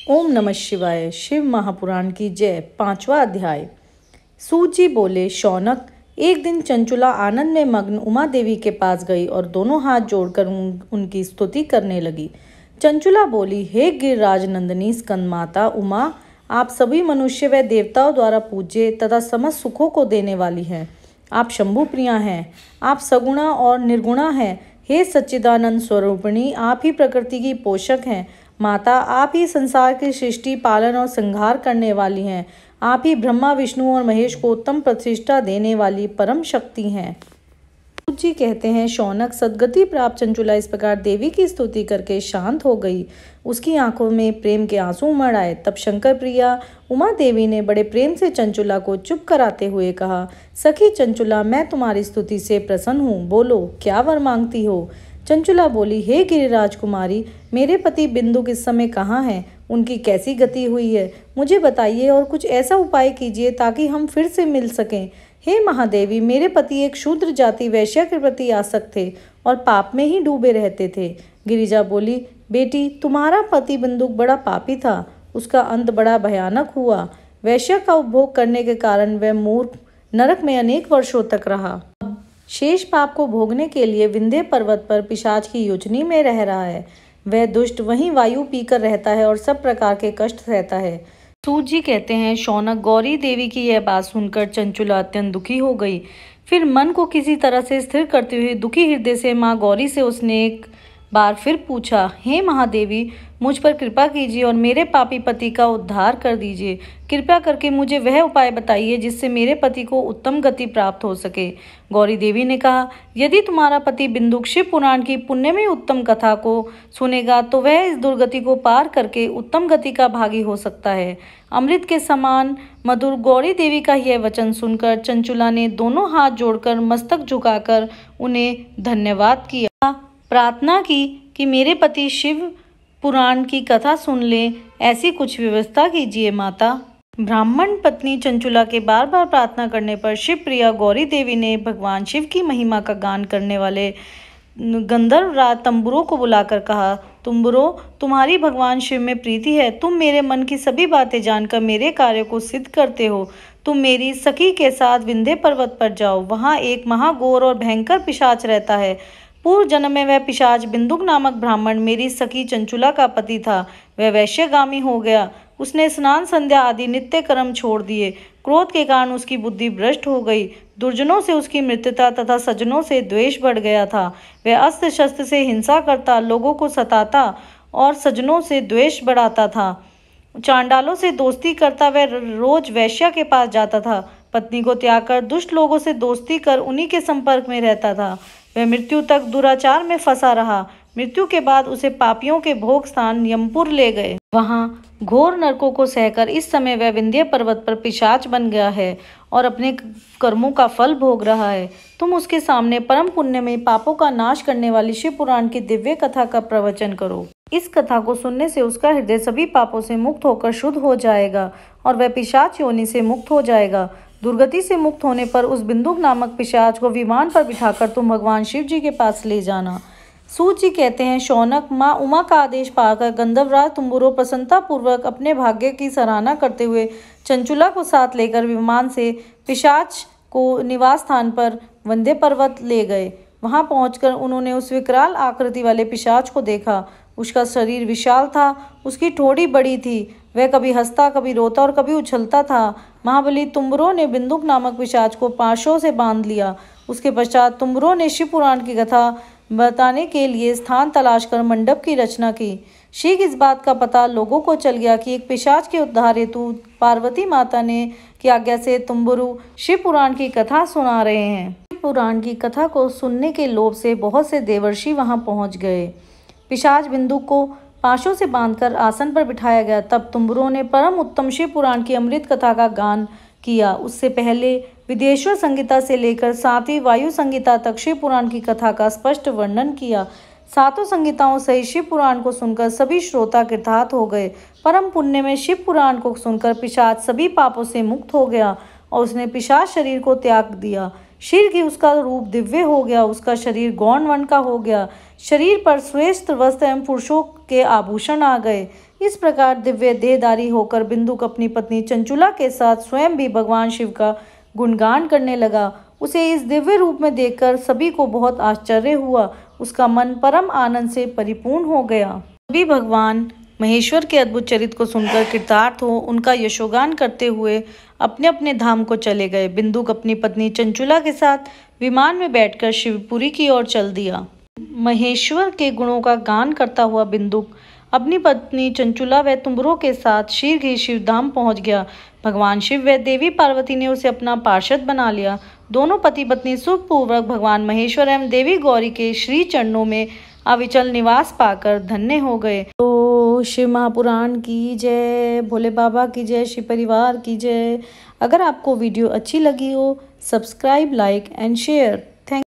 ओम नमः शिवाय। शिव महापुराण की जय। 5वां अध्याय। सूत जी बोले, शौनक, एक दिन चंचुला आनंद में मग्न उमा देवी के पास गई और दोनों हाथ जोड़कर उनकी स्तुति करने लगी। चंचुला बोली, हे गिरिराज नंदिनी स्कंद माता उमा, आप सभी मनुष्य व देवताओं द्वारा पूज्य तथा समस्त सुखों को देने वाली हैं। आप शंभु प्रिया हैं, आप सगुणा और निर्गुणा हैं। हे सच्चिदानंद स्वरूपिणी, आप ही प्रकृति की पोषक हैं। माता, आप ही संसार की सृष्टि, पालन और संहार करने वाली हैं। आप ही ब्रह्मा, विष्णु और महेश को उत्तम प्रतिष्ठा देने वाली परम शक्ति हैं। सूत जी कहते हैं, शौनक, सद्गति प्राप्त चंचुला इस प्रकार देवी की स्तुति करके शांत हो गई। उसकी आंखों में प्रेम के आंसू उमड़ आए। तब शंकर प्रिया उमा देवी ने बड़े प्रेम से चंचुला को चुप कराते हुए कहा, सखी चंचुला, मैं तुम्हारी स्तुति से प्रसन्न हूँ। बोलो, क्या वर मांगती हो? चंचुला बोली, हे गिरिराज कुमारी, मेरे पति बिंदुक इस समय कहाँ हैं? उनकी कैसी गति हुई है? मुझे बताइए और कुछ ऐसा उपाय कीजिए ताकि हम फिर से मिल सकें। हे महादेवी, मेरे पति एक शूद्र जाति वैश्य के प्रति आसक्त थे और पाप में ही डूबे रहते थे। गिरिजा बोली, बेटी, तुम्हारा पति बिंदुक बड़ा पापी था। उसका अंत बड़ा भयानक हुआ। वैश्य का उपभोग करने के कारण वह मूर्ख नरक में अनेक वर्षों तक रहा। शेष पाप को भोगने के लिए विंध्य पर्वत पर पिशाच की योजनी में रह रहा है। वह दुष्ट वहीं वायु पीकर रहता है और सब प्रकार के कष्ट सहता है। सूत जी कहते हैं, शौनक, गौरी देवी की यह बात सुनकर चंचुला अत्यंत दुखी हो गई। फिर मन को किसी तरह से स्थिर करते हुए दुखी हृदय से माँ गौरी से उसने एक बार फिर पूछा, हे महादेवी, मुझ पर कृपा कीजिए और मेरे पापी पति का उद्धार कर दीजिए। कृपया करके मुझे वह उपाय बताइए जिससे मेरे पति को उत्तम गति प्राप्त हो सके। गौरी देवी ने कहा, यदि तुम्हारा पति बिंदुक शिव पुराण की पुण्यमयी उत्तम कथा को सुनेगा तो वह इस दुर्गति को पार करके उत्तम गति का भागी हो सकता है। अमृत के समान मधुर गौरी देवी का यह वचन सुनकर चंचुला ने दोनों हाथ जोड़कर मस्तक झुकाकर उन्हें धन्यवाद किया। प्रार्थना की कि मेरे पति शिव पुराण की कथा सुन ले, ऐसी कुछ व्यवस्था कीजिए माता। ब्राह्मण पत्नी चंचुला के बार बार प्रार्थना करने पर शिव प्रिया गौरी देवी ने भगवान शिव की महिमा का गान करने वाले गंधर्व राज तंबुरों को बुलाकर कहा, तुम्बुरो, तुम्हारी भगवान शिव में प्रीति है। तुम मेरे मन की सभी बातें जानकर मेरे कार्य को सिद्ध करते हो। तुम मेरी सखी के साथ विंध्य पर्वत पर जाओ। वहाँ एक महाघोर और भयंकर पिशाच रहता है। पूर्व जन्म में वह पिशाच बिंदुक नामक ब्राह्मण मेरी सखी चंचुला का पति था। वह वैश्यगामी हो गया। उसने स्नान संध्या आदि नित्य कर्म छोड़ दिए। क्रोध के कारण उसकी बुद्धि भ्रष्ट हो गई। दुर्जनों से उसकी मित्रता तथा सज्जनों से द्वेष बढ़ गया था। वह अस्त्र शस्त्र से हिंसा करता, लोगों को सताता और सज्जनों से द्वेष बढ़ाता था। चांडालों से दोस्ती करता, वह रोज वैश्या के पास जाता था। पत्नी को त्याग कर दुष्ट लोगों से दोस्ती कर उन्हीं के संपर्क में रहता था। वह मृत्यु तक दुराचार में फंसा रहा। मृत्यु के बाद उसे पापियों के भोग स्थान यमपुर ले गए। वहाँ घोर नरकों को सहकर इस समय वह विंध्य पर्वत पर पिशाच बन गया है और अपने कर्मों का फल भोग रहा है। तुम उसके सामने परम पुण्य में पापों का नाश करने वाली शिव पुराण की दिव्य कथा का प्रवचन करो। इस कथा को सुनने से उसका हृदय सभी पापों से मुक्त होकर शुद्ध हो जाएगा और वह पिशाच योनि से मुक्त हो जाएगा। दुर्गति से मुक्त होने पर उस बिंदुक नामक पिशाच को विमान पर बिठाकर तुम भगवान शिव जी के पास ले जाना। सूत जी कहते हैं, शौनक, माँ उमा का आदेश पाकर गंधर्वराज तुम्बुरो प्रसन्नता पूर्वक अपने भाग्य की सराहना करते हुए चंचुला को साथ लेकर विमान से पिशाच को निवास स्थान पर विंध्य पर्वत ले गए। वहां पहुंचकर उन्होंने उस विकराल आकृति वाले पिशाच को देखा। उसका शरीर विशाल था, उसकी ठोड़ी बड़ी थी। वह कभी हंसता, कभी रोता और कभी उछलता था। महाबली तुम्बुरो ने बिंदुक नामक पिशाच को पाशों से बांध लिया। उसके पश्चात तुम्बुरो ने शिव पुराण की कथा बताने के लिए स्थान तलाश कर मंडप की रचना की। शीघ्र इस बात का पता लोगों को चल गया कि एक पिशाच के उद्धार हेतु पार्वती माता ने की आज्ञा से तुम्बुरु शिव पुराण की कथा सुना रहे हैं। शिव पुराण की कथा को सुनने के लोभ से बहुत से देवर्षि वहां पहुंच गए। पिशाच बिंदुक को पाशों से बांधकर आसन पर बिठाया गया। तब तुम्बुरो ने परम उत्तम शिव पुराण की अमृत कथा का गान किया। उससे पहले विदेश्वर संहिता से लेकर 7वीं वायु संहिता तक शिव पुराण की कथा का स्पष्ट वर्णन किया। 7 संहिताओं सहित शिव पुराण को सुनकर सभी श्रोता कृतार्थ हो गए। परम पुण्य में शिव पुराण को सुनकर पिशाच सभी पापों से मुक्त हो गया और उसने पिशाच शरीर को त्याग दिया। शीघ्र ही उसका रूप दिव्य हो गया। उसका शरीर गौण वर्ण का हो गया। शरीर पर श्रेष्ठ वस्त्र एवं पुरुषों के आभूषण आ गए। इस प्रकार दिव्य देहधारी होकर बिंदुक अपनी पत्नी चंचुला के साथ स्वयं भी भगवान शिव का गुणगान करने लगा। उसे इस दिव्य रूप में देखकर सभी को बहुत आश्चर्य हुआ। उसका मन परम आनंद से परिपूर्ण हो गया। सभी भगवान महेश्वर के अद्भुत चरित्र को सुनकर कृतार्थ हो उनका यशोगान करते हुए अपने अपने धाम को चले गए। बिंदुक अपनी पत्नी चंचुला के साथ विमान में बैठकर शिवपुरी की ओर चल दिया। महेश्वर के गुणों का गान करता हुआ बिंदुक अपनी पत्नी चंचुला व तुम्बरों के साथ शीघ्र ही शिवधाम पहुंच गया। भगवान शिव व देवी पार्वती ने उसे अपना पार्षद बना लिया। दोनों पति पत्नी सुखपूर्वक भगवान महेश्वर एवं देवी गौरी के श्री चरणों में अविचल निवास पाकर धन्य हो गए। तो शिव महापुराण की जय, भोले बाबा की जय, शिव परिवार की जय। अगर आपको वीडियो अच्छी लगी हो, सब्सक्राइब, लाइक एंड शेयर।